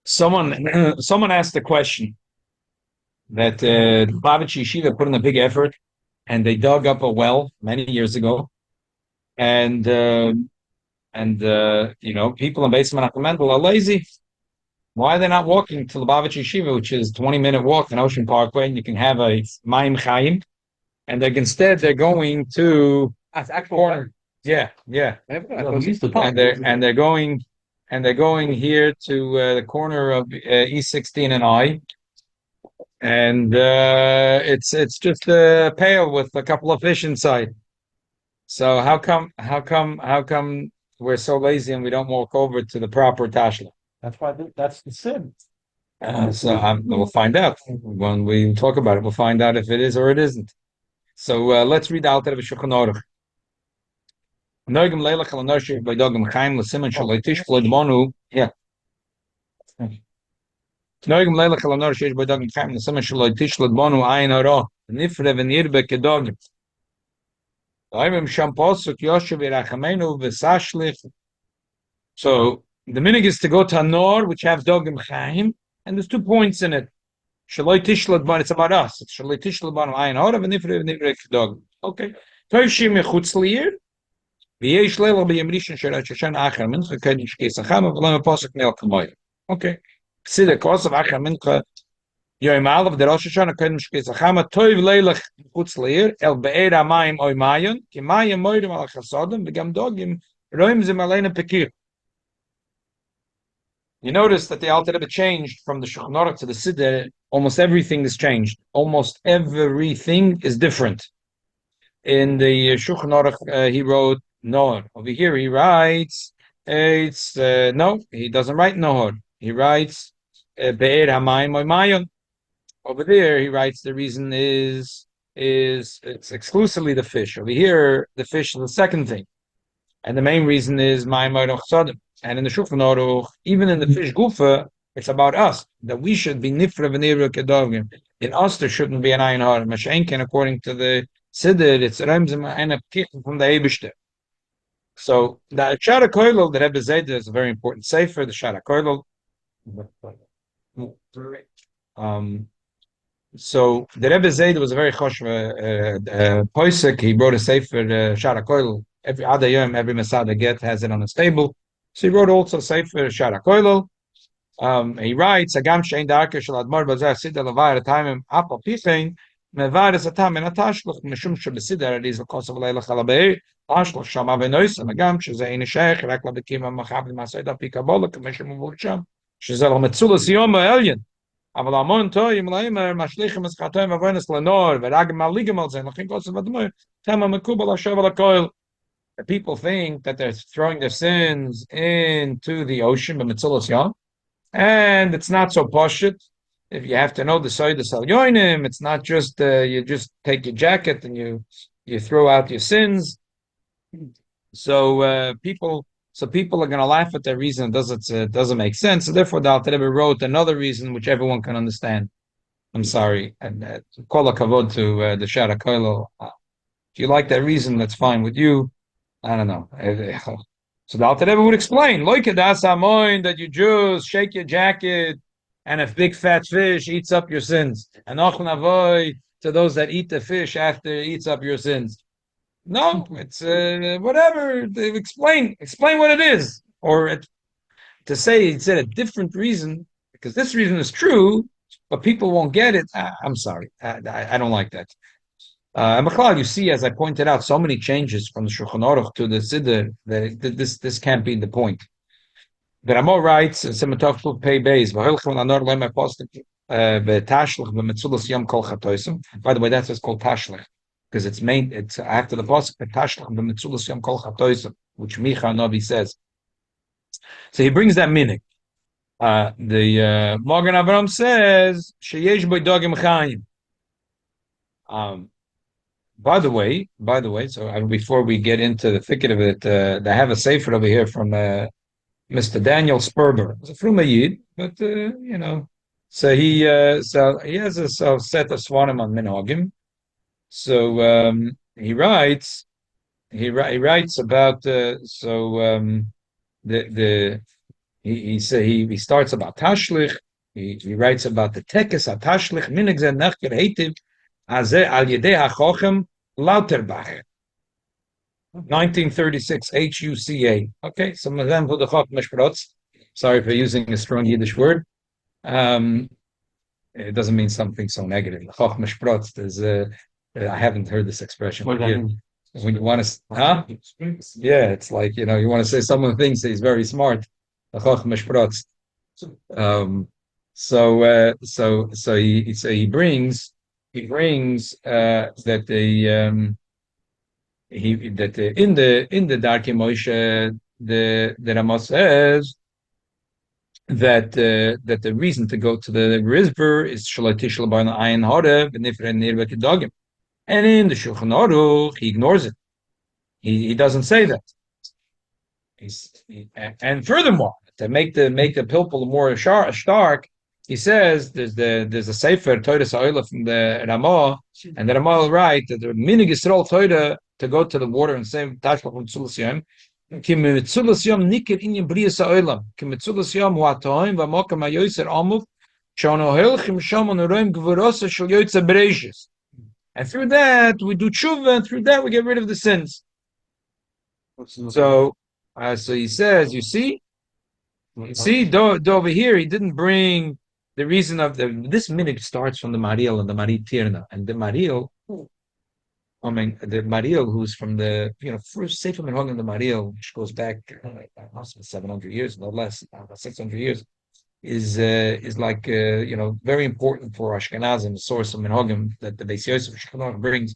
Someone asked the question that Lubavitch Yeshiva put in a big effort, and they dug up a well many years ago, and people in Beis Menachem Mendel are lazy. Why are they not walking to Lubavitch Yeshiva, which is 20-minute walk on Ocean Parkway, and you can have a Mayim Chaim, and instead they're going to That's actual corner. Yeah, yeah, and they're going here to the corner of E16 and I, and it's just a pail with a couple of fish inside. So how come we're so lazy and we don't walk over to the proper Tashlich? That's the sin. We'll find out when we talk about it. We'll find out if it is or it isn't. So let's read out of the Shulchan Aruch. Noigim leilach al noshir by dogim chaim l'siman shaloitish flodmonu. Yeah. Noigim leilach al noshir by dogim chaim l'siman shaloitish flodmonu ayin hara nifre v'nirbe kedogim. Oivim sham posuk yoshev irachamenu v'sashlich. So the minhag is to go to a nor which has dogim chaim, and there's 2 points in it. Shaloitish flodmonu. It's about us. It's shaloitish flodmonu ayin hara v'nifre kedogim. Okay. Toivshim mechutz liir. Okay. Consider course of Achar Mincha Yom Aleph the Rosh Hashanah Kodim Shkei Zachama Toiv Leilach Chutz Leir El Be'er HaMayim Oy Mayon Ki Mayim Moirim Al Chasodim V'gam Dogim Roim Zim Aleina Pekir. You notice that the Alter Rebbe changed from the Shulchan Aruch to the Siddur. Almost everything is changed. Almost everything is different. In the Shulchan Aruch, he wrote Nohor. Over here, he writes no, he doesn't write Nohor. He writes Be'er HaMayim Oy Mayon. Over there, he writes the reason is it's exclusively the fish. Over here, the fish is the second thing, and the main reason is Mayim Oy Chasodim. And in the Shulchan Aruch, even in the fish gufa, it's about us that we should be nifra v'nirah kedovim. In us, there shouldn't be an ayin har. Mashenkin, according to the Siddur, it's Remzim and a from the Eibishter. So the Shara Kollel, the Rebbe Zayda is a very important sefer. The Shara Kollel. So the Rebbe Zayda was a very chosh poisek. He wrote a sefer Shara Kollel. Every other yom, every Masada get has it on his table. So he wrote also a sefer Shara Kollel. He writes, "Agam shein darker shel admor bazar siddur levayir taimim apal pichein mevayir zatam in atashlich mishum shebesiddur it is the cost of leilach alabei tashlich shama v'noisem agam sheze ein sheikh rak labekim amachabim masayda pikabola k'mishum uvursham sheze lo metzulas yom ha'elyon aval amon toyim leimer mashlichim eschatoyim avonis lenor v'ragim maligim al zen lachin kosav admor tema mekubal hashav al hakoil." The people think that they're throwing their sins into the ocean, but metzulas yom. And it's not so poshut. If you have to know the side of salyonim, it's not just you just take your jacket and you throw out your sins. So people are going to laugh at their reason. It doesn't make sense. So therefore, the Alter Rebbe wrote another reason which everyone can understand. I'm sorry, and kol hakavod to the Shara Kollel. If you like that reason, that's fine with you. I don't know. So the Alter Rebbe would explain, look at that you just shake your jacket and a big fat fish eats up your sins. And ochel avoy to those that eat the fish after it eats up your sins. No, it's whatever. They explain what it is. Or to say it's a different reason, because this reason is true, but people won't get it. I'm sorry. I don't like that. And you see, as I pointed out, so many changes from the Shulchan Aruch to the Siddur that this can't be the point. The Ramo writes, "Sematov pay base. By the way, that's what's called Tashlich, because it's after the pasuk Tashlich b'metzulas yom kol chatoisam, which Micha Novi says. So he brings that minhag. The Magen Avraham says sheyesh bo dogim chaim. By the way, so before we get into the thicket of it, I have a sefer over here from Mr. Daniel Sperber. It's from a Yid, but so he has a set of Swanim on minhagim. So he writes about the he starts about Tashlich. He writes about the tekes Tashlich minhag ze nachker heitiv azeh al yedei hachochem Lauterbach. 1936 HUCA. Okay, some of them who the Chok Mishprotz. Sorry for using a strong Yiddish word. It doesn't mean something so negative. Chok Mishprotz is I haven't heard this expression. What does that mean? When you want to, yeah, it's like you want to say someone thinks he's very smart. So he brings that in the Darkei Moshe the Rama says that the reason to go to the Rizber is Shalatish Laban Ayin Horev and Nifre Nirva Kedogim. And in the Shulchan Aruch, he ignores it. He doesn't say that. And furthermore, to make the pilpul more stark, he says there's a sefer Torah Sa'olah from the Ramah, and the Ramah will write that the minhag Yisrael Torah to go to the water and say Tashlich from Tzulas Yom. Ki mitzulas Yom nikir inyan Bria Sa'olam. Ki mitzulas Yom hu hatoim v'amokem hayoser amuf shono hilchim shomon uroim gvurosa shel yoytza bereishis. And through that we do tshuva, and through that we get rid of the sins. So he says, you see, over here he didn't bring the reason of this minhag starts from the Mariel and the Mari Tirna, and the Mariel, who's from the first Sefer Minhag in the Mariel, which goes back 700 years, no less, 600 years, is like very important for Ashkenazim, the source of Minhagim that the Beis Yosef Shulchan brings.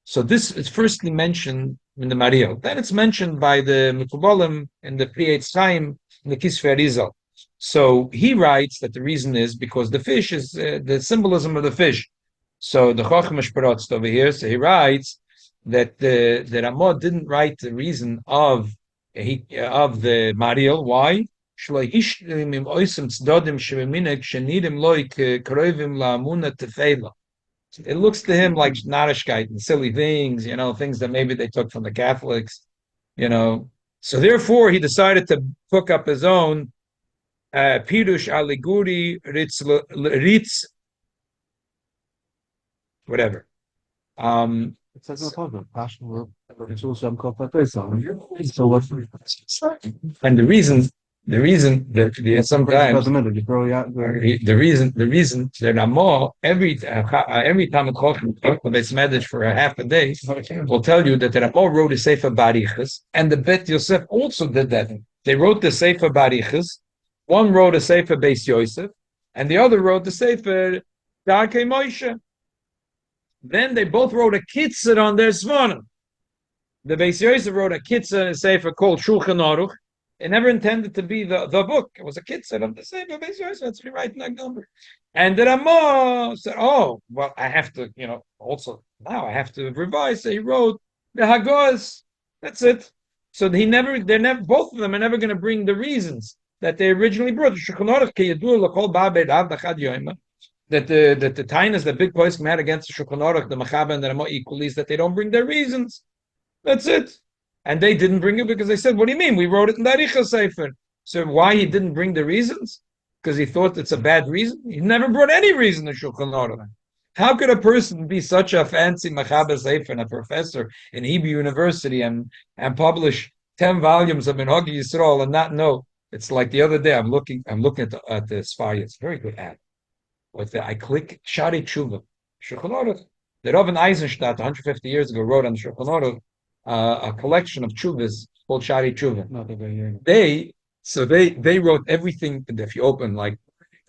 So this is firstly mentioned in the Mariel. Then it's mentioned by the Mekubalim in the Pri Eitz Chaim in the Kisvei Arizal. So he writes that the reason is because the fish is the symbolism of the fish. So the Chacham Mishparotz over here. So he writes that the Ramah didn't write the reason of the Mariel. Why? It looks to him like narishkeit and silly things, things that maybe they took from the Catholics, So therefore, he decided to cook up his own pirush aliguri ritz, whatever. It says no problem. Passion. It's also so what's and the reason that sometimes the reason that Ramah every time a Beis Medrash for a half a day will tell you that the Ramah wrote a Sefer Barichas, and the Bet Yosef also did that. They wrote the Sefer Barichas. One wrote a Sefer Beis Yosef, and the other wrote the Sefer Darkei Moshe. Then they both wrote a kitzur on their Svanim. The Beis Yosef wrote a kitzur, a Sefer called Shulchan Aruch. It never intended to be the book. It was a kitzur of the Sefer Beis Yosef. That's rewriting that number. And the Ramah said, "Oh, well, I have to, also now I have to revise." So he wrote the Hagos. That's it. So both of them are never going to bring the reasons that they originally brought. That the tainas that big boys come out against the Shulchan Aruch, the Machaba and the Ramah equally is that they don't bring their reasons. That's it. And they didn't bring it because they said, "What do you mean? We wrote it in the Aricha Sefer." So why he didn't bring the reasons? Because he thought it's a bad reason? He never brought any reason to Shulchan Aruch. How could a person be such a fancy Machaba Sefer and a professor in Hebrew University and publish 10 volumes of Minhag Yisrael and not know? It's like the other day I'm looking at the Sfar. It's a very good ad. I click Shari Tshuva, Shulchan Aruch. The Rav Eisenstadt 150 years ago wrote on the Shulchan Aruch a collection of tshuvas called Shari Tshuva. They wrote everything. If you open like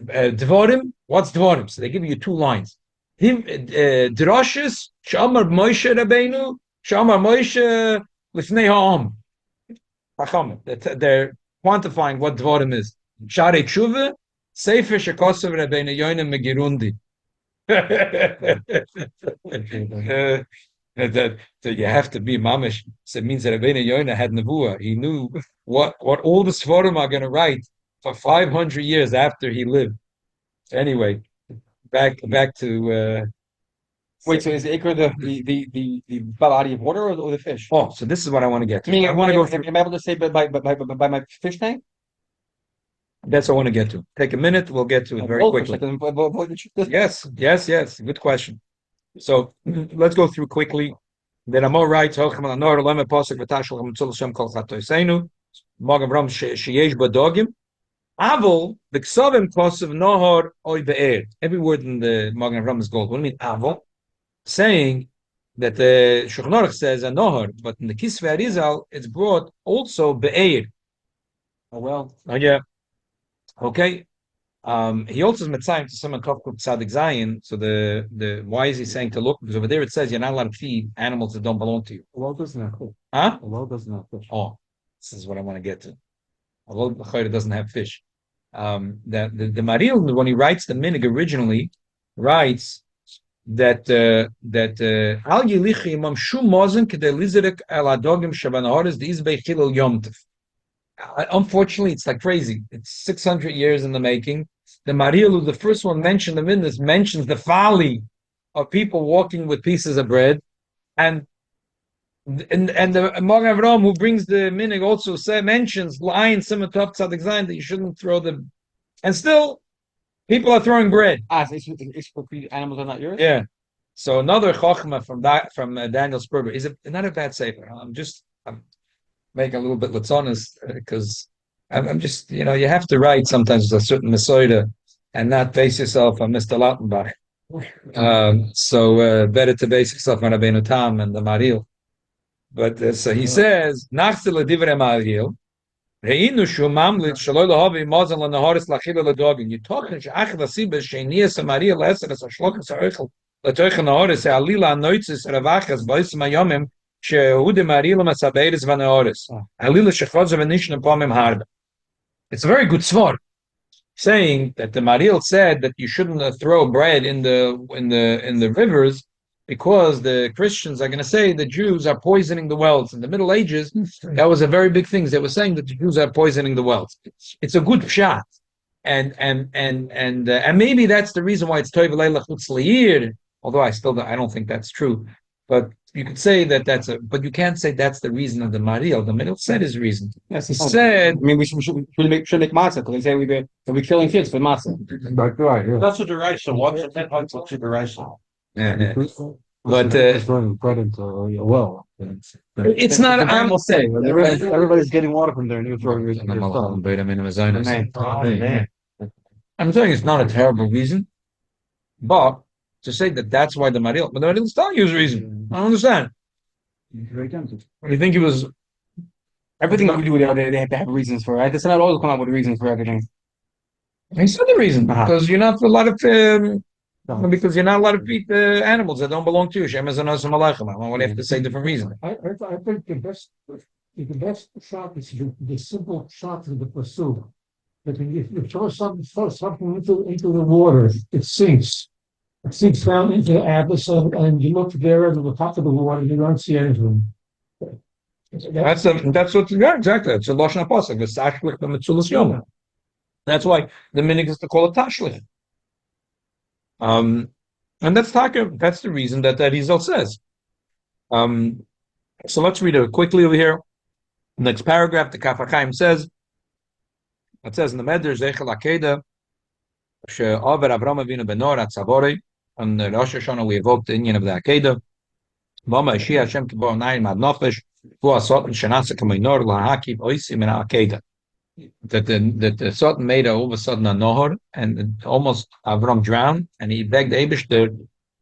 Dvorim, what's Dvorim? So they give you 2 lines. Droshes Shamar Moshe Rabbeinu Shamar Moshe Lifnei Ha'am. They're quantifying what Dvorim is. Shari Tshuva Sefer Shekosav Rabbeinu Yoina Megirundi. That you have to be mamish. So it means that Rabbeinu Yonah had nevuah. He knew what all the Sforim are going to write for 500 years after he lived. Anyway, back to. Wait, so is the ikar the body of water or the fish? Oh, so this is what I want to get to. I want to go. Am I able to say by my fish tank? That's what I want to get to. Take a minute. We'll get to it very quickly. Yes. Good question. So let's go through quickly. The Ramah writes, Magen Avram sheyesh badogim. Avol b'ksavim kosav nohar oy be'er. Every word in the Magen Avram is gold. What do you mean avol? Saying that the Shulchan Aruch says a nohar, but in the Kisvei Arizal it's brought also be'er. Oh well. Oh yeah. Okay. He also is mitzayim to someone Kafkut Tzadik Zayin. So the why is he saying to look? Because over there it says you're not allowed to feed animals that don't belong to you. A well doesn't have fish. Huh? A well doesn't have fish. Oh, this is what I want to get to. A well doesn't have fish. That the Maril, when he writes the minhag originally, writes that al yilichi imam shum mozen kedei lizerek el adogim shabanahoris deizbei chilul yomtiv. Unfortunately, it's like crazy. It's 600 years in the making. The Maril, the first one mentioned the minhag, mentions the folly of people walking with pieces of bread, and the Magen Avram who brings the minhag also mentions Lion Simatov Tzadik Zayin that you shouldn't throw the, and still people are throwing bread. It's for animals are not yours. Yeah. So another chokhmah from Daniel Sperber is not a bad sefer. I'm making a little bit latzonis because I'm just you have to write sometimes with a certain mesoida and not base yourself on Mr. Lautenbach. So better to base yourself on Rabbeinu Tam and the Maril. But so he says, "Nachzil divrei Maril, reinu shu mamlit shaloi lahavi mazal lanaharis lachila ladogin." You talking she'achad asiba she'nias Maril leser as hashlokas ha'ochel latoichen naharis alila anoitzis ravachas ba'isem hayomim she'hude Maril masabeires v'naharis alila shechvazah v'nishna pomim harba. It's a very good svar, saying that the Maril said that you shouldn't throw bread in the rivers, because the Christians are going to say the Jews are poisoning the wells. In the Middle Ages, that was a very big thing. They were saying that the Jews are poisoning the wells. It's a good shot, and maybe that's the reason why it's Tov Leila Chutz Leir. Although I don't think that's true. But you could say that but you can't say that's the reason of the Maril. The Maril said his reason. Yes, he said. I mean, we should make matzah because they say we're killing kids for matzah. Right. Yeah. That's what the rice. So what's the rice? Yeah. But throwing bread into a well. It's not. I'm saying everybody's getting water from there, and you're throwing it. I'm saying it's not a terrible reason, but to say that's why the Maril is telling you his reason. I don't understand. Very tempted. You think he was? Everything that we do, they have to have reasons for it. They not always come up with reasons for everything. He said the reason because you're not allowed to. Because you're not allowed to feed animals that don't belong to you. Shem is another malachim. I want to have to say different reason. I think the best shot is the simple shot of the pursuit. That when you throw something into the water, it sinks. It sinks down into the abyss, and you look there at the top of the water, and you don't see anything. That's exactly. It's a lashon pasuk. It's tashlich the mitzulas yom. That's why the minhag is to call it tashlich. And that's the reason that Rizal says. So let's read it quickly over here. Next paragraph, the Kaf HaChaim says, it says in the Medrash, Zeichel Akeda, she'aver Avram Avinu benor atzavore, on the Rosh Hashanah we evoked the Indian of the Akeda, Vama Ishi Hashem kibor nayim ad nofesh, hu asot shenasa kaminor lahakiv oisim in Akeda. That the Sultan made all of a sudden a nohor, and almost Avram drowned, and he begged Abish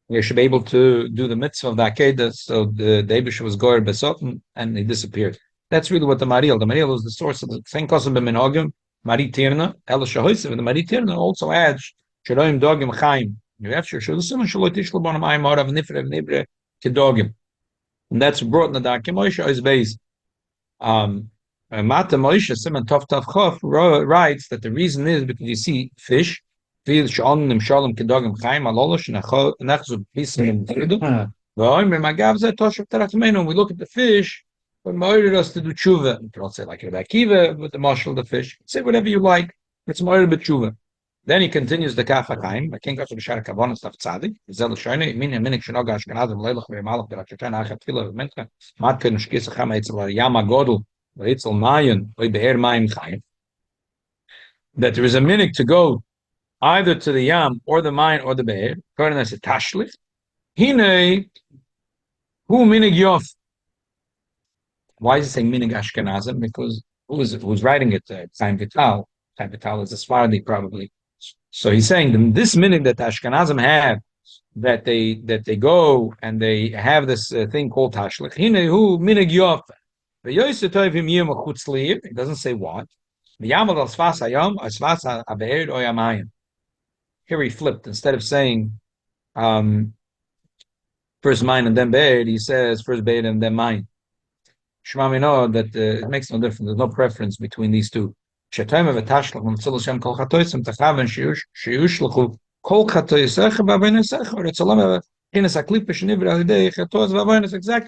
he should be able to do the mitzvah of the Akedah, so the Abish was goyer besotten, and he disappeared. That's really what the Maril was the source of the thing. Kosim b'minhagim Mari Tirna El Shahoysev, and the Mari Tirna also adds Shaloim Dogim Chaim. You have to show the simon Shalotish Labonam Aymar of Nifre Nibre Kedogim, and that's brought in the Dakim Moshe is based. Mata Moshe Simon Tov Chof writes that the reason is because you see fish, we look at the fish, but motivated us to do tshuva. You can also say like Rabbi Akiva with the marshal of the fish. Say whatever you like. It's motivated tshuva. Then he continues the Kaf HaChaim. I can't go to the Shara Kavon stuff. Tzadik. Zel Shayne. Min Minik Shnoga Ashkenazim Leilach Ve'Malach Derachatan Achat Tefillah V'Mencha. Mat Ken Shkis Chama Etzel Yama Godel Etzel Mayon Ve'Be'er Mayim Chaim. that there is a minhag to go either to the yam or the mine or the be'er. According to Tashlich, hine hu minhag yof. Why is it saying minhag Ashkenazim? Because who's writing it? Chaim Vital. Chaim Vital is a Sephardi probably. So he's saying this minhag that Ashkenazim have, that they go and they have this thing called Tashlich. Hine hu minhag yof. It doesn't say what. Here he flipped. Instead of saying first mine and then be'er, he says first be'er and then mine. Shema mino that it makes no difference. There's no preference between these two. Kol exactly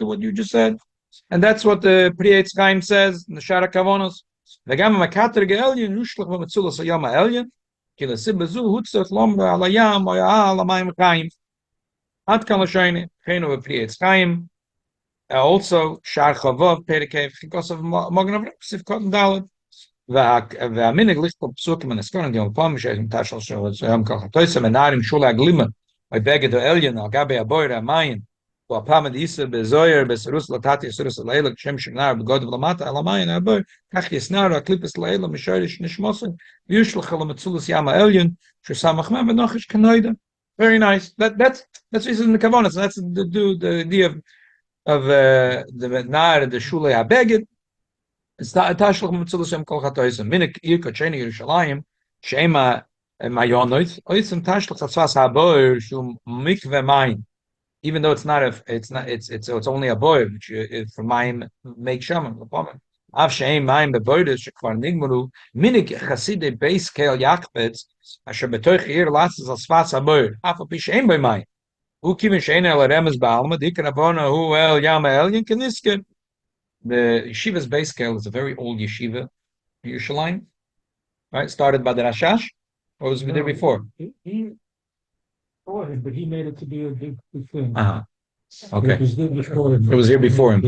what you just said. And that's what the Pri Chaim says in the Shara Kavonos. וגם המקטר גאליין נושלך במצולס היום העליין, כי לסיב בזו הוצאת לומר על הים או על המים חיים. עד כאן לשייני, חיינו בפרי חיים. Also, שער חבוב, פרק ה' חיקוס מוגן אברהם, פסיף קודם דלת. והמינג לכתוב פסוקים מנסקורן, גם פעם שיש תשל שם ככה תויסם, מנערים שולי הגלימה, בגד העליין, על גבי הבויר המים, והפעם דאיסה בזויר, בסירוס לטאטי, סירוס לילה, כשם שנער בגוד ולמטה, על המים הבויר, כך יסנער, הקליפס לילה, משורש נשמוסן, ויושלך למצולס ים העליין, שסמך מה ונוחש כנוידה. Very nice. That's in the Kavonas. That's the idea of the Nar, the Shule HaBeged. It's Tashlich Mitzulus Yom Kol Chatoisem. Minik Ir Kocheni Yerushalayim, Shema Mayonois, Oisem Tashlich Chatzvas HaBoir, Shum Mikve Mayim. Even though it's only a boir, which for Mayim make Shaman. Av Sheim Mayim Beboides, Shekvar Nigmuru, Minik Chaside Beis Kel Yachbetz, Asher Betoich Ir Lasses Al Svas HaBoir, Afa Pi Sheim Bei Mayim. Who kiven shein el remes baalma diken abona who el yama elyon keniske. The yeshiva's base scale is a very old yeshiva in Yerushalayim, right? Started by the Rashash, or was it there before? He started, but he made it to be a big thing. Okay. It was there before him. It was here before him.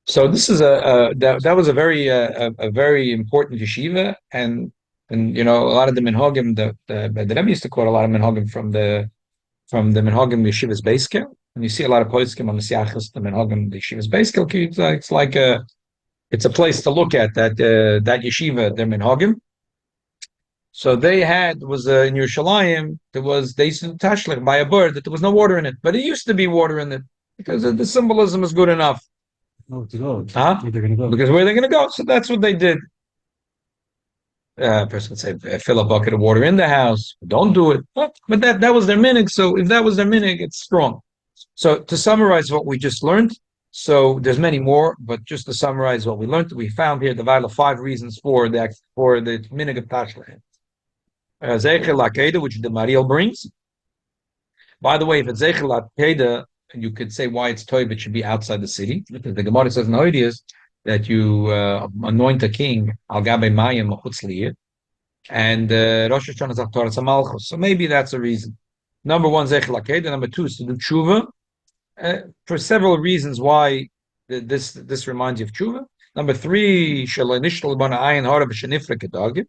So this is that was a very important yeshiva, and you know, a lot of the minhagim, the Rabbi used to quote a lot of minhagim from the minhagim yeshiva's base scale, and you see a lot of poskim on the siachas, the minhagim the yeshiva's base scale. It's like it's a place to look at that yeshiva, their minhagim. So they was in Yerushalayim. They used to tashlich by a bird that there was no water in it, but it used to be water in it because the symbolism is good enough. Oh, to go. Where they're going to go. Because where are they going to go? So that's what they did. A person would say, fill a bucket of water in the house. Don't do it. But that was their minhag. So if that was their minhag, it's strong. So to summarize what we just learned, so there's many more, but just to summarize what we learned, we found here the value of 5 reasons for the minhag of Tashlich. Zeichel Akeda, which the Mariel brings. By the way, if it's Zeichel Akeda, you could say why it's toiv, it should be outside the city. Because the Gemara says in the ideas that you anoint a king al gabe mayim machutz liyeh, and Rosh Hashanah is Torah Malchus. So maybe that's a reason. Number 1, Zeichel Akeda. Number 2 is to do tshuva for several reasons why this reminds you of tshuva. Number 3, shaloi nishtal b'ana ayin hara b'shenifra kedagim.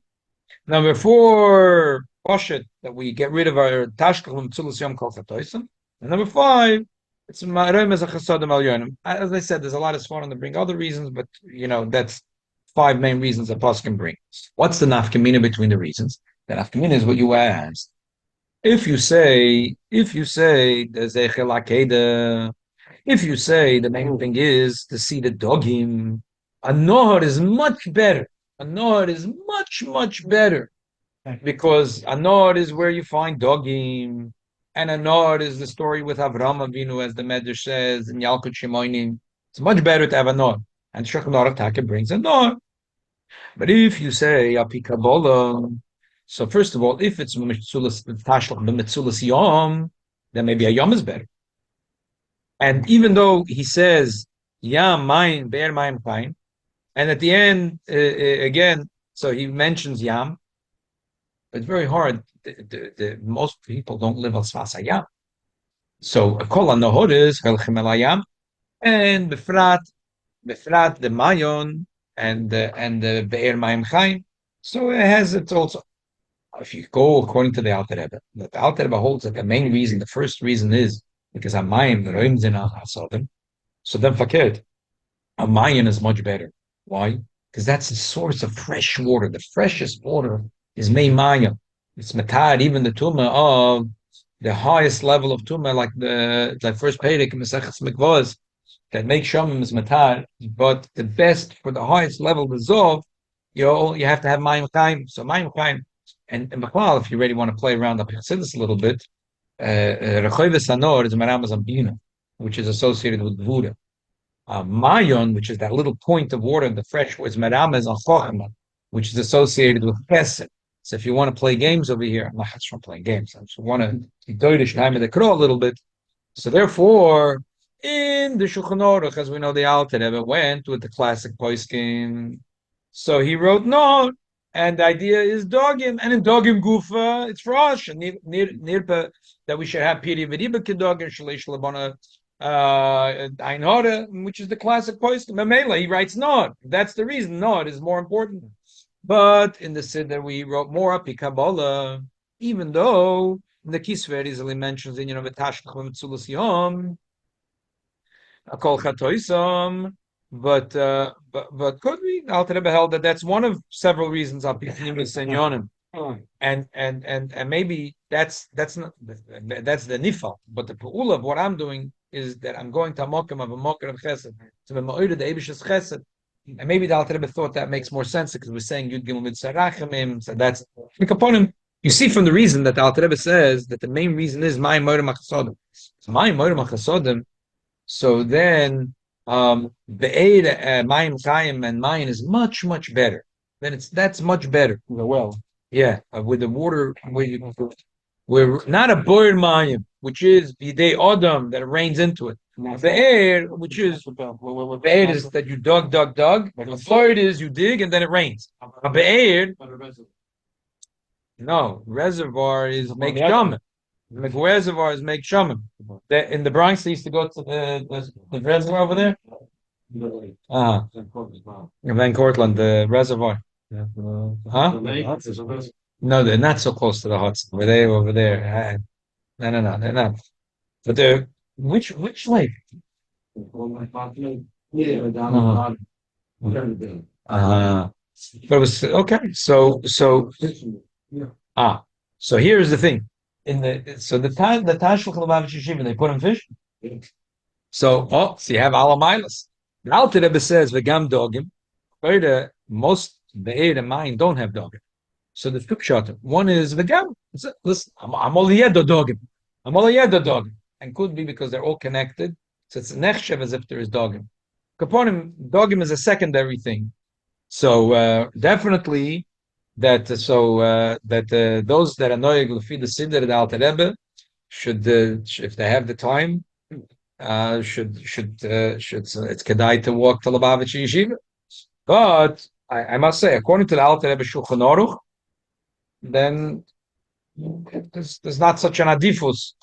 Number 4, poshet, that we get rid of our tashlich l'mtzulas yom kol chatoisem. And number 5, it's ma'arem as a chasadim al yonim. As I said, there's a lot of sforim to bring other reasons, but you know that's 5 main reasons a pasuk can bring. What's the nafkamina between the reasons? The nafkamina is what you asked. If you say the zeichel akeda, if you say the main thing is to see the dogim, a nohar is much better. A nohar is much better because a nohar is where you find dogim. And a nor is the story with Avraham Avinu, as the Medrash says in Yalkut Shimonim. It's much better to have a nor, and Shulchan Aruch Taka brings a nor. But if you say Api Kabbalah, so first of all, if it's Mitzulas Yom, then maybe a Yom is better. And even though he says Yam Mayim Be'er Mayim Chaim, and at the end again, so he mentions Yam. It's very hard. Most people don't live al Sfas Hayam. So Kol HaNohor is Helchem El Hayam, and Befrat the Mayon and the Be'er Mayim Chaim. So it's also, if you go according to the Alter Rebbe, the Alter Rebbe holds that the main reason, the first reason is because Amayim Roim Zina Hasodim. So then fakir, Amayim is much better. Why? Because that's the source of fresh water. The freshest water is Mayim. It's matad, even the tumah of the highest level of tumah, like the first Perek in Maseches Mikvahs, that makes shamim is matar, but the best for the highest level resolve, you have to have mayim chaim. So mayim chaim, and B'chlal, if you really want to play around up Chassidus a little bit, Rechoives Hanor is Maramas Ambina, which is associated with Gvura. Mayon, which is that little point of water in the fresh, is Maramas Chochma, which is associated with Chesed. So if you want to play games over here, I'm not from playing games. I just want to Deutsch time of the Kro a little bit. So therefore, in the Shulchan Aruch, as we know, the Alter Rebbe went with the classic poiskin. So he wrote no, and the idea is dogim, and in dogim gufa, it's rosh and nirpa that we should have piri v'riba kedogim shalish labana einhora, which is the classic poiskin. Mamela, he writes no. That's the reason. No, it is more important. But in the Siddur, we wrote more up Kabbalah, even though the Kisver easily mentions in the Tashlich v'Metzulas Yom, Kol Chatoisam, but could we? Alter Rebbe held that that's one of several reasons I'll be Senyonim, and maybe that's not the nifal, but the pu'ul of what I'm doing is that I'm going to a mokum of chesed, to the ma'odah the Eibish's chesed. And maybe the Alter Rebbe thought that makes more sense because we're saying Yud Gimel Mitzarachimim. So that's upon him. You see from the reason that the Alter Rebbe says that the main reason is my Morim Achasodim. So my Morim Achasodim. So then Be'ed Mayim Chaim and Mayin is much better. Then that's much better. Well, yeah, with the water we're not a boir Mayim, which is Bidei Odom that rains into it. The air, which is the air is that you dug. The flood is you dig and then it rains. The air, no, reservoir is make shaman. The reservoir is make shaman. In the Bronx, they used to go to the reservoir over there. Van Cortlandt, the reservoir. Huh? No, they're not so close to the Hudson. Were they over there? No, they're not. But they're which lake? But it was okay. So here's the thing. The Tashlich Lubavitch Yeshiva, they put in fish. So you have Alamilas. The Alter Rebbe says v'gam dogim. Most be'er and mine don't have dogim. So the two shot. One is v'gam. Listen, I'm all dogim. And could be because they're all connected. So it's nechshev as if there is dogim. Kaponim, dogim is a secondary thing. So definitely that those that are noyeg l'fi the siddur the Alter Rebbe should if they have the time should it's kedai to walk to Lubavitch Yeshiva. But I must say, according to the Alter Rebbe Shulchan Aruch, then there's not such an adifus.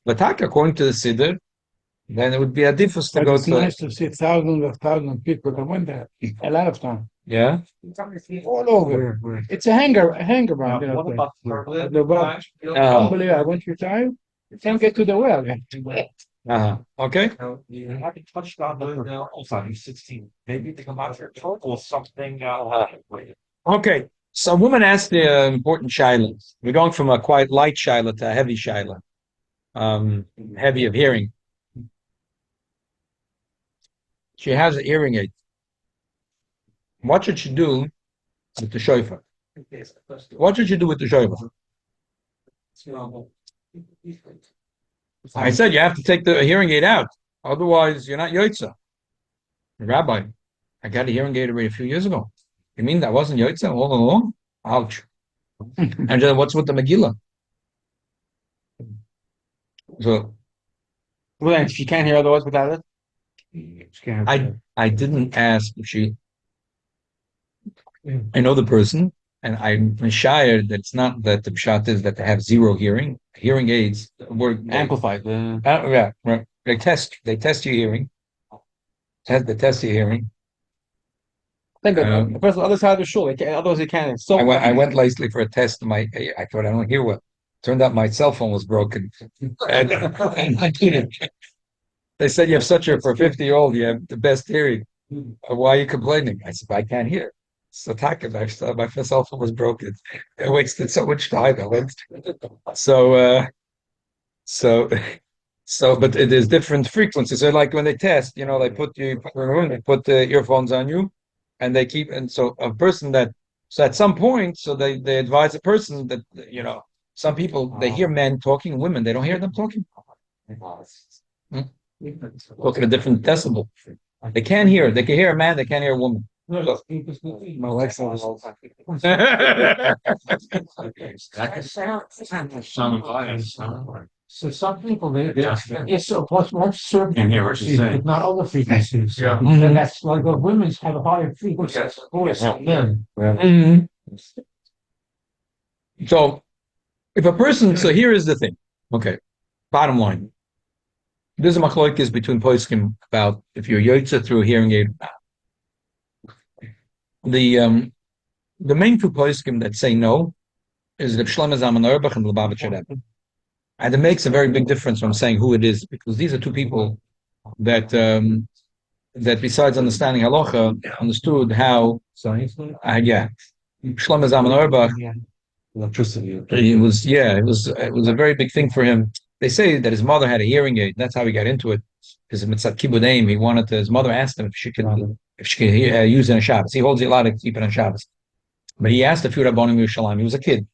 But according to the Siddur, then it would be adifus to go It's nice to see thousands of people that went there a lot of time. Yeah. All over. It's a hanger round. Unbelievable. I went through time. You can't get to the well. Okay. You haven't touched on the also 16. Maybe to come out for or something. Okay. So a woman asked the important shaila. We're going from a quite light shaila to a heavy shaila. Heavy of hearing. She has an hearing aid. What should she do with the shofar? What should she do with the shofar? I said you have to take the hearing aid out. Otherwise, you're not yotza. Rabbi, I got a hearing aid already a few years ago. You mean that wasn't yotza all along? Ouch. And then what's with the Megillah? So, well, if she can't hear otherwise without it, I didn't ask if she. I know the person, and I'm shy that it's not that the pshat is that they have zero hearing. Hearing aids were amplified. Yeah, right. They test your hearing. They test your hearing. Think of it. The person on the other side of the shul. Otherwise, he can't. So I went lately for a test. I thought I don't hear well. Turned out my cell phone was broken. And I didn't. They said you have for a 50-year-old, you have the best hearing. Why are you complaining? I said, I can't hear. So my cell phone was broken. I wasted so much time. So so but it is different frequencies. So like when they test, they put the earphones on you, and they keep, and so a person so at some point, so they advise a person that some people, they hear men talking, women they don't hear them talking. Talking a different decibel. They can't hear. They can hear a man. They can't hear a woman. my wife says all the So some people, it's a much certain Can hear what you're frequencies, saying. but not other frequencies. Yeah. And that's like women's have a higher frequency of voice than men. Mhm. So if a person, so here is the thing. Okay, bottom line. There's a machlokes between poskim about if you're yotze through a hearing aid or not. The main two poskim that say no is the Shlomo Zalman Auerbach and Lubavitch Yeshiva. And it makes a very big difference from saying who it is, because these are two people that besides understanding halacha, understood how science. Shlomo Zalman Auerbach, Electricity. it was a very big thing for him. They say that his mother had a hearing aid. That's how he got into it. Because mitzat kibudaim, his mother asked him if she could use it on Shabbos. He holds it allowed to keep it on Shabbos. But he asked a few Rabbanim Yerushalayim. He was a kid.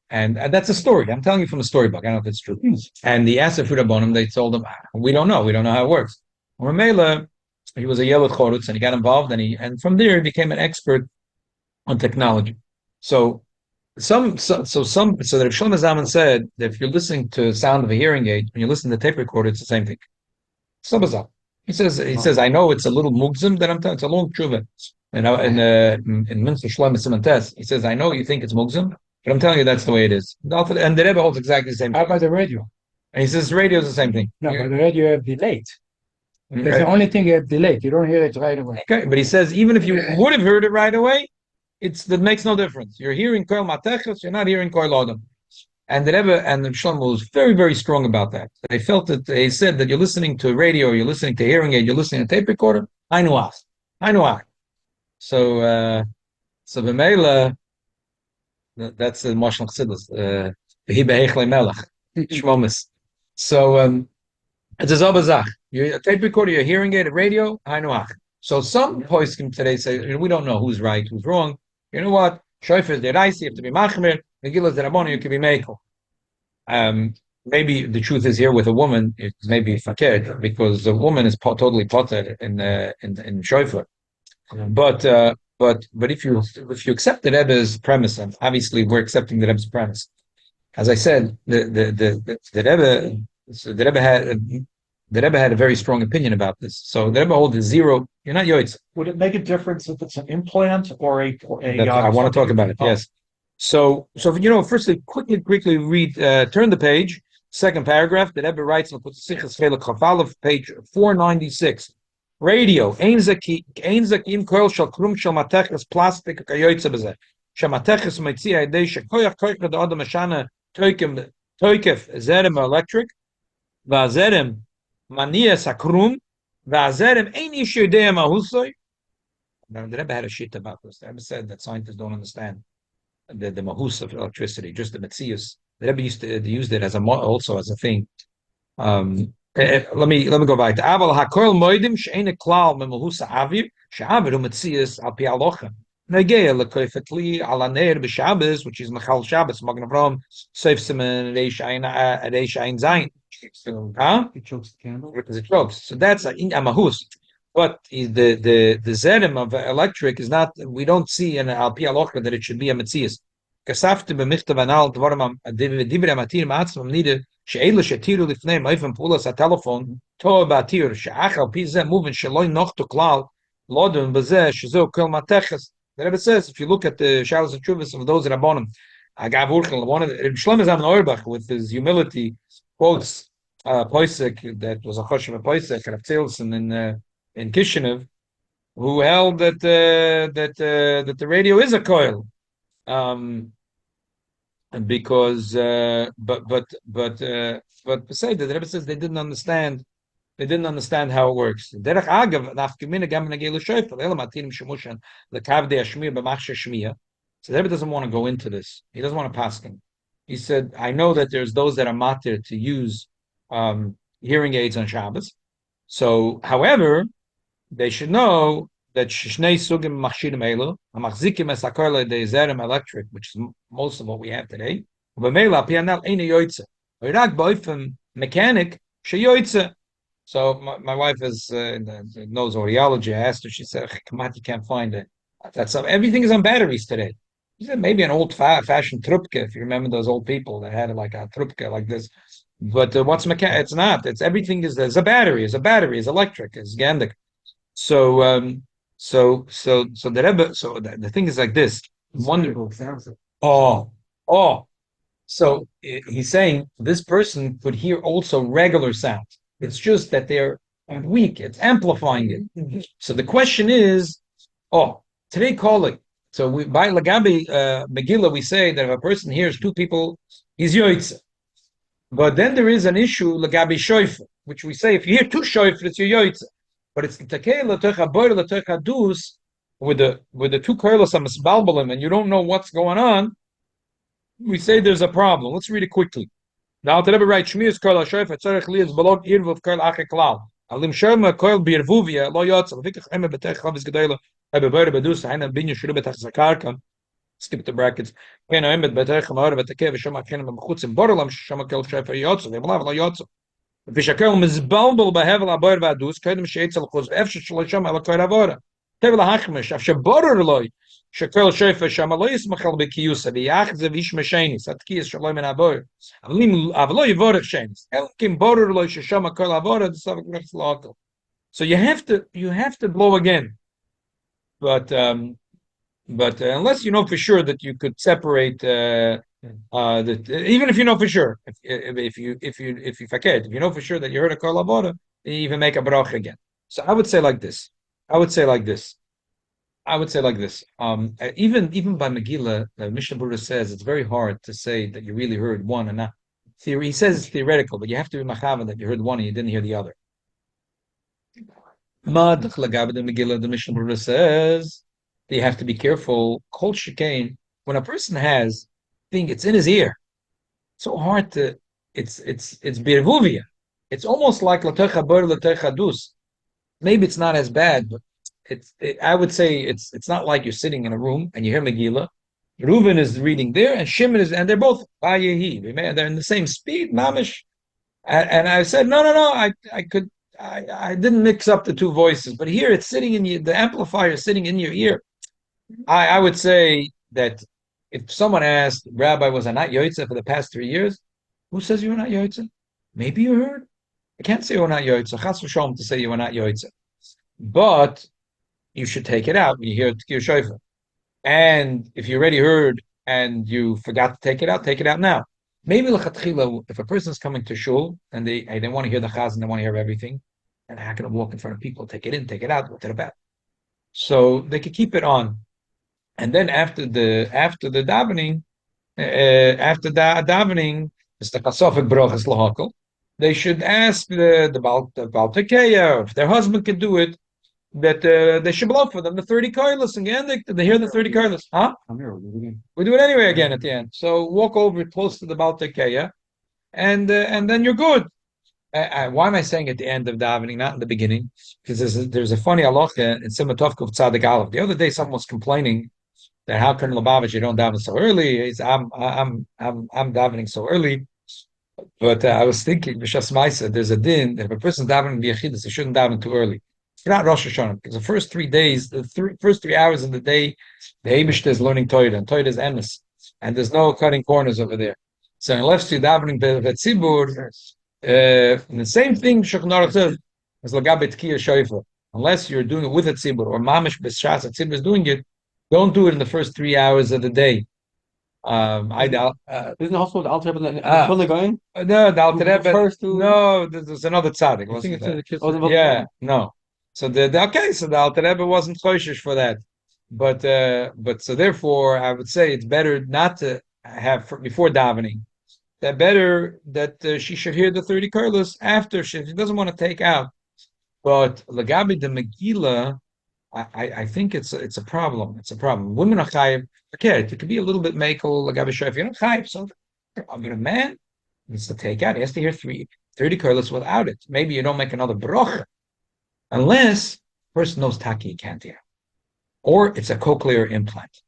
And that's a story. I'm telling you from a storybook. I don't know if it's true. And he asked a few Rabbanim. They told him, we don't know. We don't know how it works. Ramela, he was a Yelad Chorutz, and he got involved, and from there he became an expert on technology. So that Shlomo Zalman said that if you're listening to the sound of a hearing aid, when you listen to the tape recorder, it's the same thing. So bizarre. He says, I know it's a little mugzim that I'm telling. It's a long tshuva. In Minster Shlomo Simantes, he says, I know you think it's mugzim, but I'm telling you that's the way it is. And the Rebbe holds exactly the same. How about the radio? And he says radio is the same thing. No, but the radio you have delayed. That's the only thing you have delayed. You don't hear it right away. Okay, but he says even if you would have heard it right away, that makes no difference. You're hearing Koil Matechas, you're not hearing Koil Adam. And the Rebbe and the Shlomo was very, very strong about that. They felt that they said that you're listening to radio, you're listening to hearing aid, you're listening to tape recorder. I know. So B'meila, that's the Mashal Chassidus. V'hi be'echlei melech, Shmomis. So it's a Zabazach. You're a tape recorder, you're hearing aid, a radio. I know. So some poskim today say, we don't know who's right, who's wrong. You know what? Shofar is the Raisi, you have to be machmir. Megillah the Rabboni, you can be mekel. Maybe the truth is here with a woman, it's maybe fakir, because the woman is totally potter in Shofar. But if you accept the Rebbe's premise, and obviously we're accepting the Rebbe's premise, as I said, the Rebbe had a very strong opinion about this. So the Rebbe holds zero. You're not yoitz. Would it make a difference if it's an implant or a I want to talk about it. Yes. So firstly, quickly read. Turn the page. Second paragraph. The Rebbe writes on page 496. Radio. Ein zakim koil shal krum shal matechas plastic kayoytze b'zeh. Shamatechas meitzia idei shekoyach koyach the adam mashana toikef zerem electric va'zerem manias akrum va'zerem ein ish yodei mahusoi. Now the Rebbe had a shit about this. The Rebbe said that scientists don't understand the mahus of electricity, just the metzius. The Rebbe used to use it also as a thing. Let me go back to Aval Hakoil Moedim She'ene Klal Memahus Avir She'avir Umetzias Al Pi Alocha Negea Lekoifetli Alaner B'Shabbos, which is Machal Shabbos Magen Avram Seif Simen Reish Ein Zayin. It chokes the candle because it chokes. So that's a mahus. But the zerem of electric is not. We don't see in Al Pi Alocha that it should be a metzias. Kasafte b'michtav anal dvarim divrei matir ma'atzmam nide she'elu shetiru lifnei ma'ifem pulas ha'telefon toa ba'atir she'ach al pi zeh moving she'loi nochtu klal lodun b'zeh shezeu kol mateches. The Rebbe says, if you look at the Shalos and Chuvas of those Rabbanim, Agav Urchel, one of the Shlomo Zalman Auerbach, with his humility, quotes Poisek, that was a Choshev Poisek, Rav Tzilson in Kishinev, who held that that the radio is a coil, and because but say that the Rebbe says they didn't understand. They didn't understand how it works. Derech agav, nafkamina gam negelu shofar. Elam atinim shemushan lekavdei ashmir b'machshir shmiya. So the Rebbe doesn't want to go into this. He doesn't want to pass him. He said, I know that there's those that are matir to use hearing aids on Shabbos. So, however, they should know that shnei sugim machshirim elu, hamachzikim es hakorle deizerem electric, which is most of what we have today. B'meila pianal eina yoytze. Oirak boifem mechanic sheyoytze. So my wife is knows audiology. I asked her. She said, "Kamat, you can't find it. That's everything is on batteries today." She said, "Maybe an old fashioned trubka, if you remember those old people that had like a trubka like this." But what's mechanic? It's not. It's everything is there's a battery. Is electric. Is gandik. So so the Rebbe. So the thing is like this. Wonderful. Oh. So he's saying this person could hear also regular sounds. It's just that they're weak. It's amplifying it. So the question is, today Kollel. So we by Lagabi Megillah we say that if a person hears two people, he's yoytze. But then there is an issue Lagabi Shofar, which we say if you hear two Shofar, it's your yoytze. But it's the takei l'tocha boir l'tocha dus with the two koilosamisbalbalim, and you don't know what's going on. We say there's a problem. Let's read it quickly. Now the Rebbe writes, Shmi is koil ha-shoyf, tzarech li is belog irvuv koil ache klal. Alim shema koil birvuvia, lo yotzel, vikach eme betech chavis gedele, ebe boire bedus, haina binyo shuru betech zakarka, skip the brackets, kena eme betech hamahore beteke, v'shema kena b'mchutz im borelam, shema koil shoyf ha-yotzel, v'yamalav lo yotzel. V'shakel mizbalbel b'hevel ha-boire v'adus, koidem she'etzel chuz, v'efshe shlo shema ala koil ha-vore. Tevel ha-hachmish, afshe borer loy, Shekel Shofar Shama lo yismachal bekiyusa v'yachzev ish meshenis atkiyas shalom en aboyer avlo yivorech shenis elkim borer lo sheshama kol avora d'savik nefs l'akol. So you have to blow again, but unless you know for sure that you could separate that even if you know for sure if you forget if you know for sure that you heard a kol avora, you even make a bracha again. So I would say like this. Even by Megillah, Mishnah Berurah says it's very hard to say that you really heard one and not. He says it's theoretical, but you have to be machavan that you heard one and you didn't hear the other. Megillah, the Mishnah Berurah says that you have to be careful. Kol shekain, when a person has thing, it's in his ear. It's so hard to. It's birvuvia. It's almost like latecha bar latecha dus. Maybe it's not as bad, but. I would say it's not like you're sitting in a room and you hear Megillah. Reuven is reading there, and Shimon is, and they're both Vayehi. They're in the same speed, mamish. And I said, no. I didn't mix up the two voices, but here it's sitting in you. The amplifier is sitting in your ear. I would say that if someone asked, Rabbi, was I not Yoitza for the past 3 years? Who says you were not Yoitza? Maybe you heard. I can't say you were not Yoitza. Chas v'sholom to say you were not Yoitza, but you should take it out when you hear Tkir Shofar. And if you already heard and you forgot to take it out now. Maybe l'chatchila, if a person's coming to shul and they want to hear the chaz and they want to hear everything, and they're not going to walk in front of people, take it in, take it out, go to the bath. So they could keep it on. And then after the davening, it's the kasofik brochas lahakol. They should ask the Baal Tekeya, if their husband can do it, that they should blow for them the 30 koilos again. They hear the 30 koilos. Huh? We do it anyway again at the end. So walk over close to the Baal Tekeya, and then you're good. Why am I saying at the end of davening, not in the beginning? Because there's a funny halacha in Simon Tovkov Tzadik Aleph. The other day, someone was complaining that how can Lubavitch you don't daven so early? I'm davening so early. But I was thinking, B'Shas Maisa, there's a din that if a person's davening b'yachidus, he shouldn't daven too early. It's not Rosh Hashanah, because the first 3 days, first 3 hours of the day, the heimishe is learning Torah, and Torah is emes, and there's no cutting corners over there. So unless you're davening b'tzibur, and the same thing Shulchan Aruch says as l'gabei tkiyah shofar. Unless you're doing it with a tzibur or mamish b'shas a tzibur is doing it, don't do it in the first 3 hours of the day. Isn't also the Alter Rebbe going? No, the Alter Rebbe. No, there's another tzaddik. I think it's the kids. Yeah, no. So so the Alter Rebbe wasn't choishish for that, but so therefore I would say it's better not to have before davening. That better that she should hear the 30 curlers after she doesn't want to take out. But Lagabi the Megillah, I think it's a problem. It's a problem. Women are chayiv. Okay, it could be a little bit makel Lagabi Shayf. You're not chayiv, so I mean a man needs to take out. He has to hear 30 curlers without it. Maybe you don't make another bracha unless the person knows taki he can't hear, or it's a cochlear implant.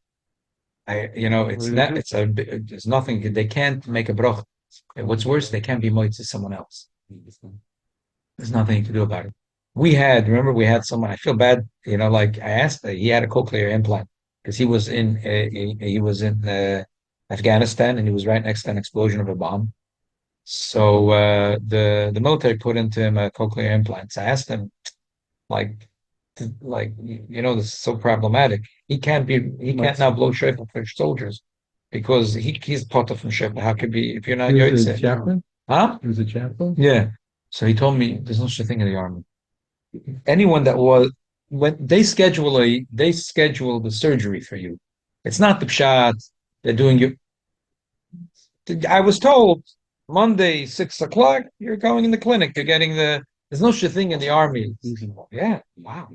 It's not. There's nothing. They can't make a bracha. What's worse, they can't be moitz to someone else. There's nothing you can do about it. Remember, we had someone. I feel bad. Like I asked, he had a cochlear implant because he was in Afghanistan and he was right next to an explosion of a bomb. So the military put into him a cochlear implant. So I asked him, this is so problematic. He can't now blow shofar for soldiers because he's potter from shofar. How could be if you're not a chaplain? Huh? He was a chaplain? Yeah. So he told me there's no such thing in the army. Anyone that was when they schedule the surgery for you. It's not the pshat. They're doing you. I was told Monday 6 o'clock. You're going in the clinic. You're getting there's no such thing in the army. Yeah. Wow.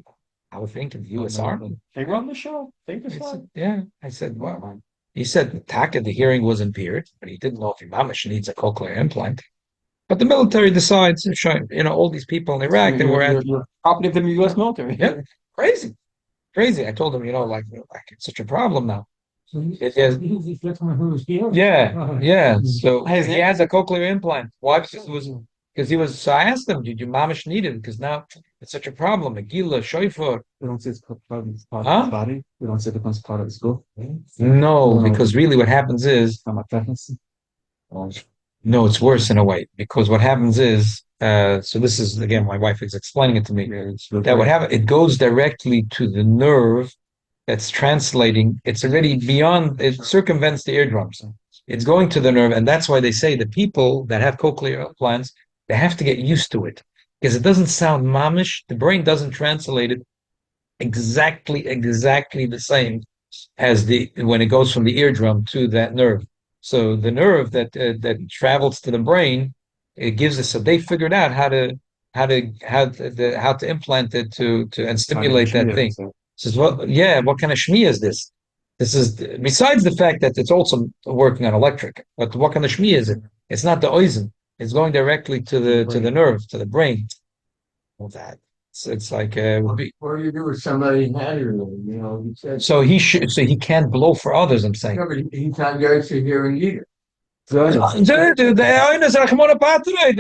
I would think in the U.S. Army. They run the show. Yeah. I said, wow. He said Taka, the hearing was impaired, but he didn't know if Imamish needs a cochlear implant. But the military decides, all these people in Iraq that were at property of the U.S. military. Yeah, crazy. I told him, like it's such a problem now. It is. Yeah. So he has a cochlear implant. Why? Because he was. So I asked him, did you mamish need it? Because now it's such a problem. Megillah, shofar. We don't say it's part of his body. We don't say it becomes part of his school. No, because really what happens is. No, it's worse in a way because what happens is, so this is again, my wife is explaining it to me. That what happens, it goes directly to the nerve that's translating. It's already beyond. It circumvents the eardrums. It's going to the nerve, and that's why they say the people that have cochlear implants they have to get used to it because it doesn't sound mamish. The brain doesn't translate it exactly the same as when it goes from the eardrum to that nerve. So the nerve that travels to the brain, it gives us. So they figured out how to implant it to and stimulate that thing. Says, what kind of shmi is this? This is besides the fact that it's also working on electric. But what kind of shmi is it? It's not the oizen. It's going directly to the nerve, to the brain. All that. It's like what do you do with somebody he said. So he can't blow for others. I'm saying. He can't go to hearing either. The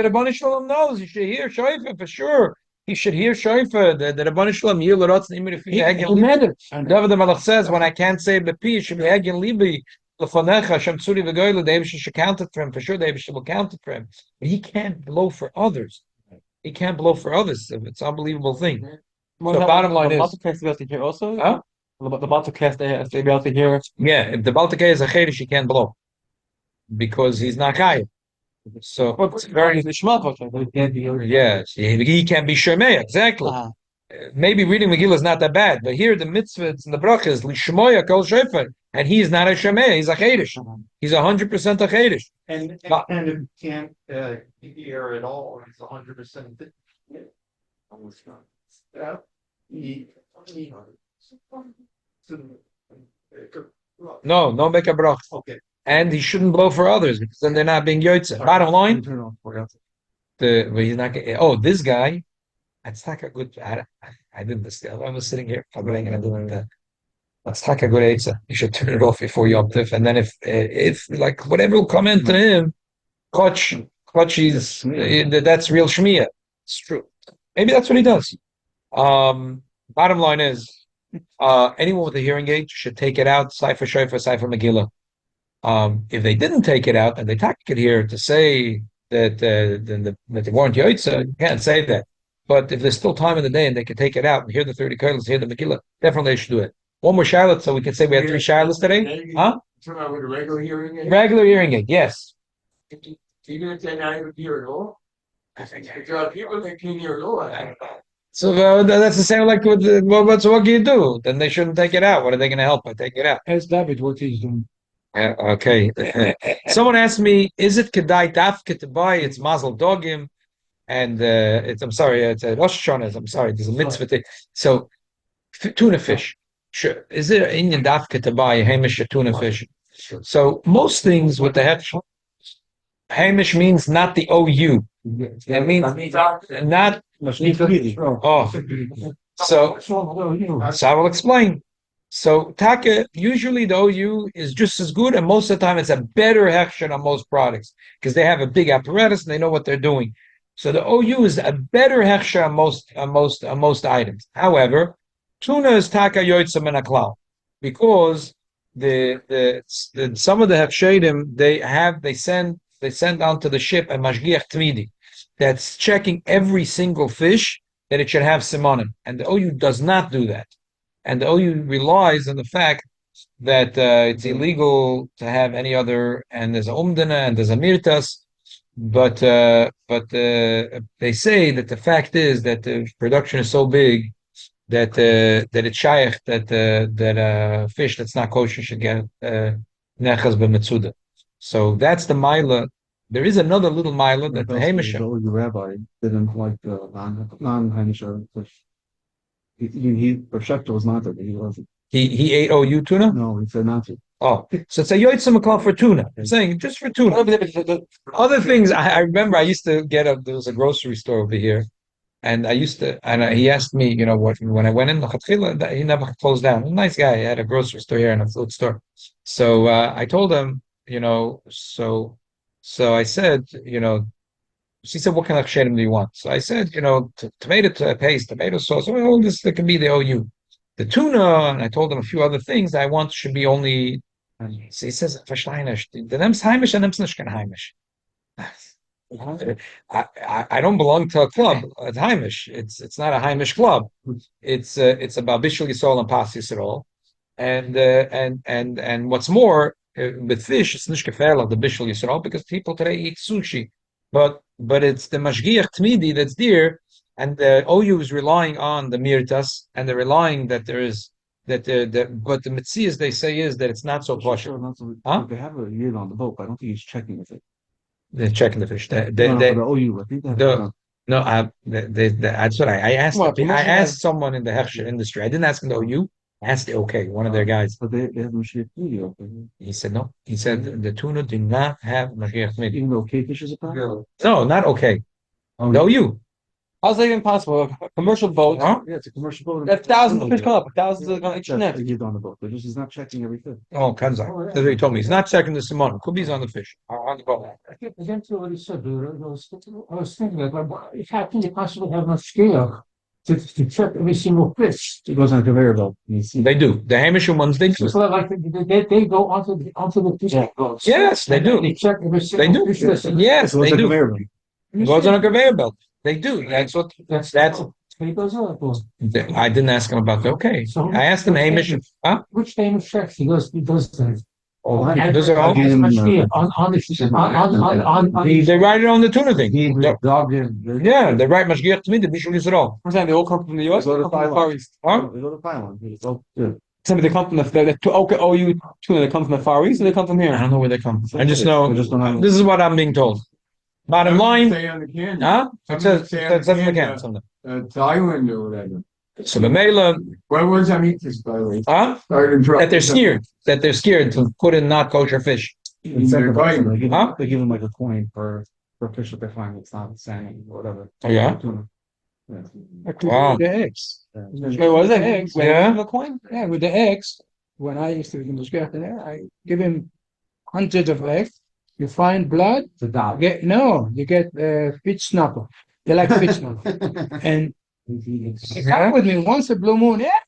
Rabbi Shalom knows. You should hear shofar for sure. He should hear shofar. The Rabbi Shalom even if he made it. David the Malach says, when I can't say bepi, should be egin libi lefanecha shem tzuri v'goyle. The Eibush should count it for him for sure. The Eibush will count it for him, but he can't blow for others. He can't blow for others. It's an unbelievable thing. So the bottom line is, also. Huh? The Balticast they be able to hear. Yeah, if the Baltic is a chedish, he can't blow because he's not chayiv. So it's very yes, he can be shemei exactly. Maybe reading Megillah is not that bad, but here the mitzvahs and the brachas lishmoya kol shofar, and he's not a shemei. He's a chedish. He's 100% a chedish. And can't hear at all. He's 100%. No make a brach. Okay. And he shouldn't blow for others because then they're not being yotze. Bottom line, he's not. This guy, that's not a good. I did this. I was sitting here and I did that's not a good eitzah. You should turn it off before Yom Tov, and then if like whatever will come into him, Koch is that's real shmiyah. It's true. Maybe that's what he does. Bottom line is, anyone with a hearing aid should take it out. Cipher shofar, cipher Megillah. If they didn't take it out and they take it here to say that they weren't yotze, you can't say that. But if there's still time in the day and they can take it out and hear the 30 kollels, hear the Megillah, definitely they should do it. One more shiloh, so we can say we had 3 shilohs today. Huh? With a regular hearing aid? Regular hearing aid, yes. Even if they're not able to hear at all? There are people that can hear at all. So that's the same like with what do you do? Then they shouldn't take it out. What are they going to help by take it out? Ask David what he's doing. Okay. Someone asked me, is it kedai dafke to buy? It's mazel dogim, and it's I'm sorry, it's a Rosh Hashanah. I'm sorry, there's a mitzvah thing. So tuna fish. Sure. Is there an Indian dafke to buy a heimishe tuna fish? So most things with the heimish means not the OU. It means not. Oh, so I will explain. So taka, usually the OU is just as good, and most of the time it's a better hechsher on most products because they have a big apparatus and they know what they're doing. So the OU is a better hechsher on most items. However, tuna is taka yoytza min haklal because the some of the hechsherim they send onto the ship a mashgiach tmidi that's checking every single fish that it should have simonim, and the OU does not do that. And the OU relies on the fact that it's illegal to have any other, and there's a umdana and there's a mirtas, but they say that the fact is that the production is so big that it's shaykh that fish that's not kosher should get nechaz b'metzuda. So that's the mila. There is another little mila that the heimishe. The rabbi didn't like non-heimishe fish. He Shefter was not there, but he wasn't. He ate OU tuna? No, he said not to. Oh, so it's a yotzim call for tuna. I'm saying just for tuna. Other things, I remember I used to there was a grocery store over here, and he asked me, when I went in, he never closed down. A nice guy. He had a grocery store here and a food store. So I told him, so I said, she said, what kind of shadim do you want? So I said, tomato paste, tomato sauce, all this that can be the OU. The tuna, and I told him a few other things I want should be only. So he says, "Versteinisch, the name's heimish and name's nicht heimish." I don't belong to a club. It's heimish. It's not a heimish club. It's about bishul yisrael and pas yisrael, and what's more with fish, it's nicht gefährlich the bishul yisrael because people today eat sushi, but it's the mashgiach tmidi that's there. And the OU is relying on the mirtas, and they're relying that there is but the mitzias they say is that it's not so kosher. Huh? They have a yield on the boat, but I don't think he's checking with it. They're checking the fish. The OU, I think that's what I asked. I asked someone in the hechsher industry. I didn't ask him the OU. I asked the one of their guys. But they have mashgiach tmidi. He said no. He said the tuna do not have mashgiach tmidi. Even though okay fish is a problem. No, not okay. The OU. How's that even possible? A commercial boat. Huh? Yeah, it's a commercial boat. That thousands of fish come up. Thousands are going to eat That's the yield on the boat, but he's not checking everything. Oh, Kanzai. That's what he told me. He's not checking the simon. Could be he's on the fish. On the boat. Again to what he said, I was thinking how can you possibly have enough scale to check every single fish? It goes on a conveyor belt. They do. The Hamish ones, they do. So like they go onto the fish boats. Yes, they do. They check every single fish. Yes, they do. It goes on a conveyor belt. They do. That's what he goes on for. I didn't ask him about the okay. So I asked him Hamish. Huh? Which famous chefs he does that? Oh, those are all. They write it on the tuna thing. Yeah, they write mashgiach to me. The bishul yisrael. I'm saying they all come from the US. They go to Come from the Far East. Huh? They go to Thailand. Tell me they come from the OU tuna. They come from the Far East, or they come from I here. don't know where they come from. I just know. don't This is what I'm being told. Bottom line, Huh? it says in the can. Something. Thailand or whatever. So the mela, Where was Amitis, by the way? huh? Sorry to interrupt. That they're scared to put in not kosher fish. They give Huh? him like a coin for fish that they find that's not salmon or whatever. Oh, yeah? Tuna. Yeah. Wow. The eggs. Yeah. Wait, was it eggs? Yeah. The coin? Yeah, with the eggs, when I used to be in the Moscow there, I give him hundreds of eggs. You find blood, you get fish snapper. They like fish snapper. And he come with me once a blue moon. Yeah.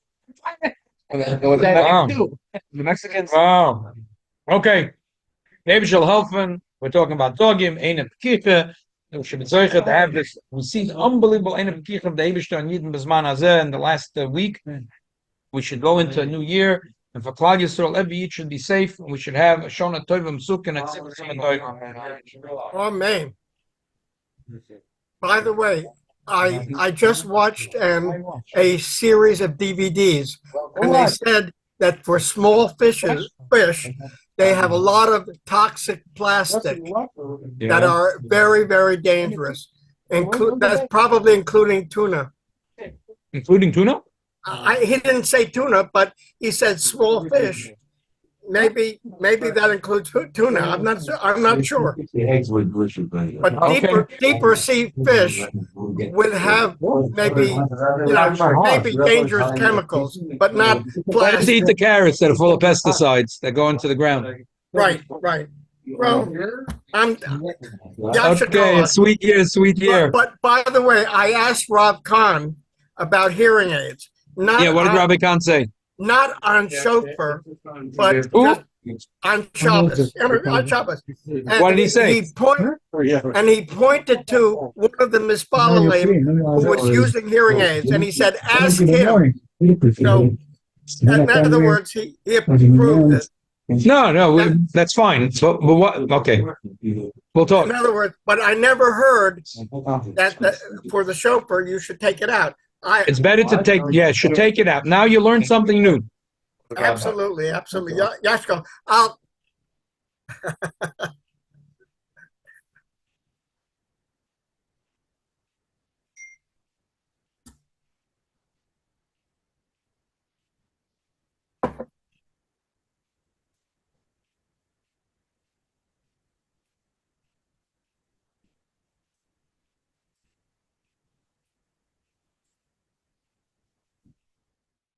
Wow. The Mexicans. Wow. Okay. Maybe she'll help. We're talking about dogim, Ein Pekicha. We should be to have this. We see the unbelievable Ein Pekicha of the Eibishter and Yidden Bezman Hazeh in the last week. We should go into a new year. And for Klal Yisrael, every Yid should be safe. And we should have a Shona Tovim Suk and a Tzimtzim Tovim. Amen. By the way, I just watched a series of DVDs, and they said that for small fish, they have a lot of toxic plastic that are very, very dangerous. That's probably including tuna. Including tuna? He didn't say tuna, but he said small fish. Maybe that includes tuna. I'm not sure. But deeper sea fish would have maybe dangerous chemicals, but not Let's eat plastic. the carrots that are full of pesticides that go into the ground. Right. Well, I'm Okay, a sweet year. But by the way, I asked Rob Kahn about hearing aids. Yeah, what did Rabbi Khan say? Not on Shofar, but just on Shabbos. On Shabbos. And What did he say? He pointed to one of the misbalalim who was using hearing aids, and he said, "Ask him." So, in other words, he approved it. No, that's fine. But what? Okay, we'll talk. In other words, but I never heard that for the Shofar you should take it out. It's better to should take it out. Now you learned something new. Absolutely. Yashko,